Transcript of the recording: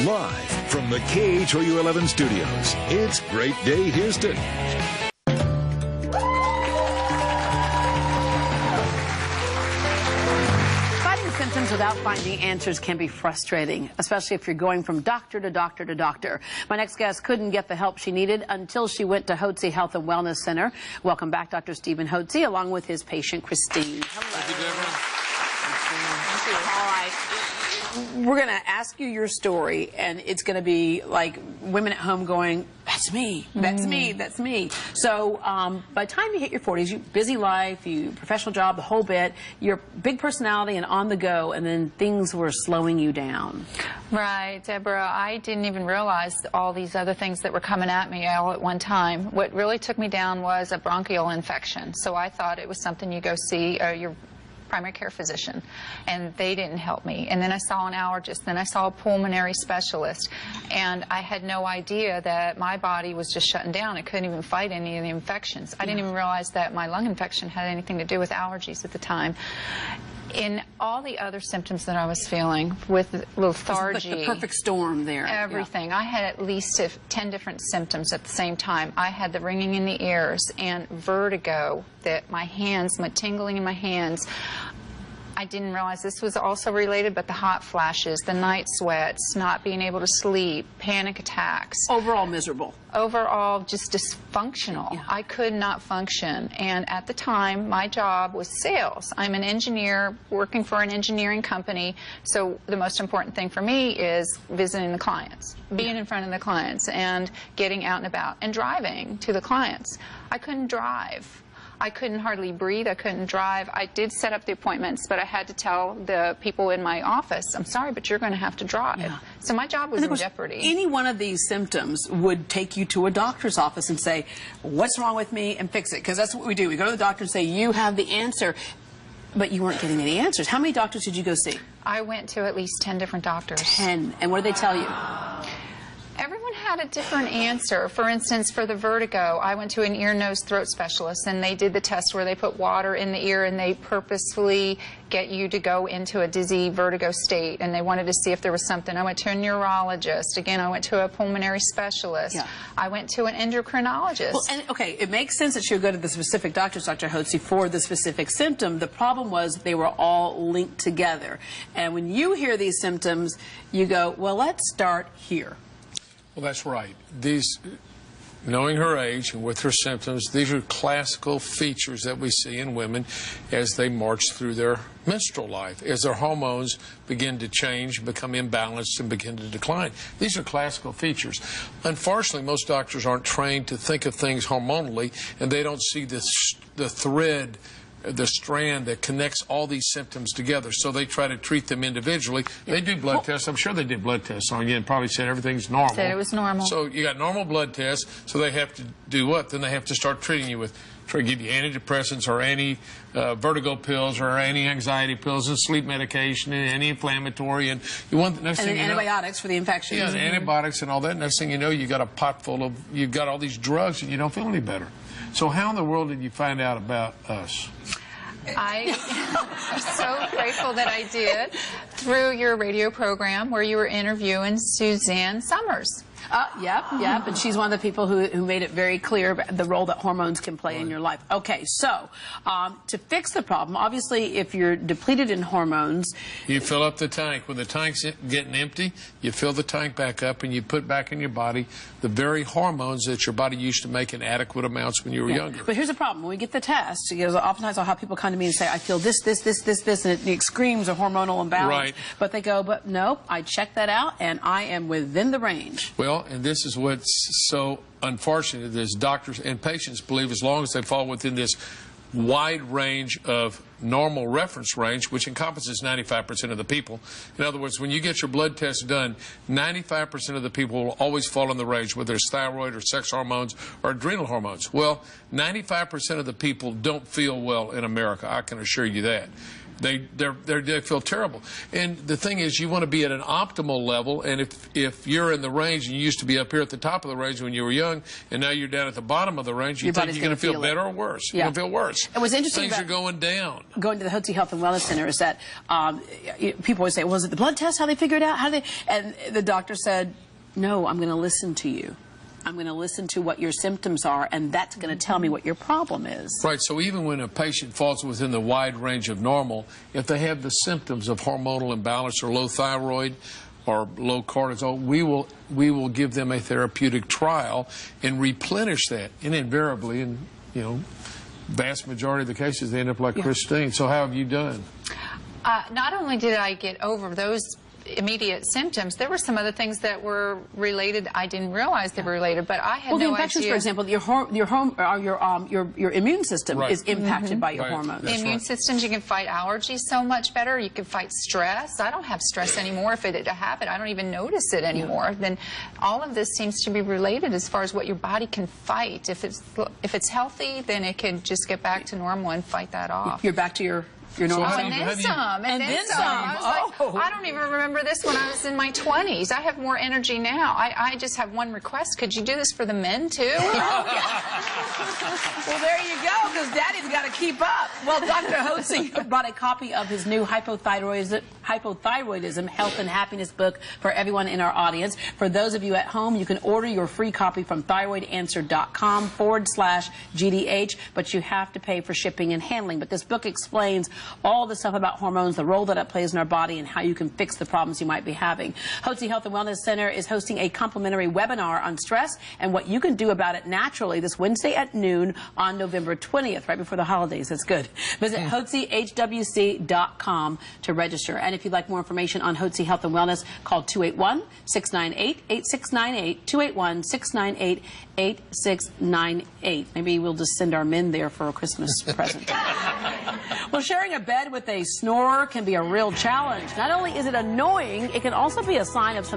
Live from the KHOU11 studios, it's Great Day Houston. Finding symptoms without finding answers can be frustrating, especially if you're going from doctor to doctor to doctor. My next guest couldn't get the help she needed until she went to Hotze Health and Wellness Center. Welcome back, Dr. Stephen Hotze, along with his patient, Christine. Hello. Thank you, Deborah. All right. We're going to ask you your story, and it's going to be like women at home going, that's me, that's me, that's me. So by the time you hit your 40s, you busy life, you professional job, the whole bit, you're big personality and on the go, and then things were slowing you down. Right, Deborah, I didn't even realize all these other things that were coming at me all at one time. What really took me down was a bronchial infection. So I thought it was something you go see your primary care physician, and they didn't help me. And then I saw an allergist, then I saw a pulmonary specialist, and I had no idea that my body was just shutting down. It couldn't even fight any of the infections. I didn't even realize that my lung infection had anything to do with allergies at the time. In all the other symptoms that I was feeling, with lethargy, the perfect storm there. Everything. Yeah. I had at least 10 different symptoms at the same time. I had the ringing in the ears and vertigo, that my hands, my tingling in my hands. I didn't realize this was also related, but the hot flashes, the night sweats, not being able to sleep, panic attacks. Overall miserable. Overall just dysfunctional. Yeah. I could not function. And at the time, my job was sales. I'm an engineer working for an engineering company, so the most important thing for me is visiting the clients, being in front of the clients, and getting out and about, and driving to the clients. I couldn't drive. I couldn't hardly breathe. I couldn't drive. I did set up the appointments, but I had to tell the people in my office, I'm sorry, but you're going to have to drive. Yeah. So my job was in jeopardy. Any one of these symptoms would take you to a doctor's office and say, what's wrong with me, and fix it. Because that's what we do. We go to the doctor and say, you have the answer. But you weren't getting any answers. How many doctors did you go see? I went to at least 10 different doctors. 10. And what did they tell you? Everyone had a different answer. For instance, for the vertigo, I went to an ear, nose, throat specialist, and they did the test where they put water in the ear and they purposefully get you to go into a dizzy vertigo state, and they wanted to see if there was something. I went to a neurologist. Again, I went to a pulmonary specialist. Yeah. I went to an endocrinologist. Well, and okay, it makes sense that you would go to the specific doctors, Dr. Hotze, for the specific symptom. The problem was they were all linked together. And when you hear these symptoms, you go, well, let's start here. Well, that's right. These, knowing her age and with her symptoms, these are classical features that we see in women as they march through their menstrual life, as their hormones begin to change, become imbalanced, and begin to decline. These are classical features. Unfortunately, most doctors aren't trained to think of things hormonally, and they don't see the thread, the strand that connects all these symptoms together, so they try to treat them individually. They do blood tests. I'm sure they did blood tests on you and probably said everything's normal. Said it was normal. So you got normal blood tests, so they have to do what? Then they have to start treating you with, try to give you antidepressants or vertigo pills or anti-anxiety pills and sleep medication and anti-inflammatory, and you want the next thing you know, antibiotics for the infections. Yeah, antibiotics and all that. Next thing you know, you got a pot full of, you've got all these drugs and you don't feel any better. So how in the world did you find out about us? I'm so grateful that I did through your radio program where you were interviewing Suzanne Summers. Yep. And she's one of the people who made it very clear the role that hormones can play in your life. Okay, so to fix the problem, obviously, if you're depleted in hormones, you fill up the tank. When the tank's getting empty, you fill the tank back up and you put back in your body the very hormones that your body used to make in adequate amounts when you were younger. But here's the problem. When we get the test, because oftentimes I'll have people come to me and say, I feel this, and it screams a hormonal imbalance. Right. But they go, but no, I checked that out, and I am within the range. Well, and this is what's so unfortunate is doctors and patients believe as long as they fall within this wide range of normal reference range, which encompasses 95% of the people. In other words, when you get your blood test done, 95% of the people will always fall in the range, whether it's thyroid or sex hormones or adrenal hormones. Well, 95% of the people don't feel well in America. I can assure you that. They feel terrible. And the thing is, you want to be at an optimal level, and if you're in the range, and you used to be up here at the top of the range when you were young, and now you're down at the bottom of the range, you think you're going to feel better or worse? Yeah. You're going to feel worse. And what's interesting Things are going down. Going to the Hotze Health and Wellness Center is that people always say, well, is it the blood test, how they figure it out? And the doctor said, no, I'm going to listen to you. I'm going to listen to what your symptoms are, and that's going to tell me what your problem is. Right, so even when a patient falls within the wide range of normal, if they have the symptoms of hormonal imbalance or low thyroid or low cortisol, we will give them a therapeutic trial and replenish that. And invariably, in vast majority of the cases, they end up like Christine. So how have you done? Not only did I get over those immediate symptoms, there were some other things that were related. I didn't realize they were related, but I had no idea. Well, the infections, for example, your immune system is impacted by your hormones. The immune systems, you can fight allergies so much better. You can fight stress. I don't have stress anymore. If I have it, I don't even notice it anymore. Then all of this seems to be related as far as what your body can fight. If it's healthy, then it can just get back to normal and fight that off. You're back to your normal. And then some. And then some. I was like, I don't even remember this when I was in my 20s. I have more energy now. I just have one request. Could you do this for the men, too? Well, there you go, because Daddy's got to keep up. Well, Dr. Hotze brought a copy of his new hypothyroidism, Health and Happiness book for everyone in our audience. For those of you at home, you can order your free copy from thyroidanswer.com/GDH, but you have to pay for shipping and handling. But this book explains all the stuff about hormones, the role that it plays in our body, and how you can fix the problems you might be having. Hotze Health and Wellness Center is hosting a complimentary webinar on stress and what you can do about it naturally this Wednesday at noon on November 20th, right before the holidays. That's good. Visit HotzeHWC.com to register. And if you'd like more information on Hotze Health and Wellness, call 281-698-8698, 281-698-8698. Maybe we'll just send our men there for a Christmas present. Well, sharing a bed with a snorer can be a real challenge. Not only is it annoying, it can also be a sign of some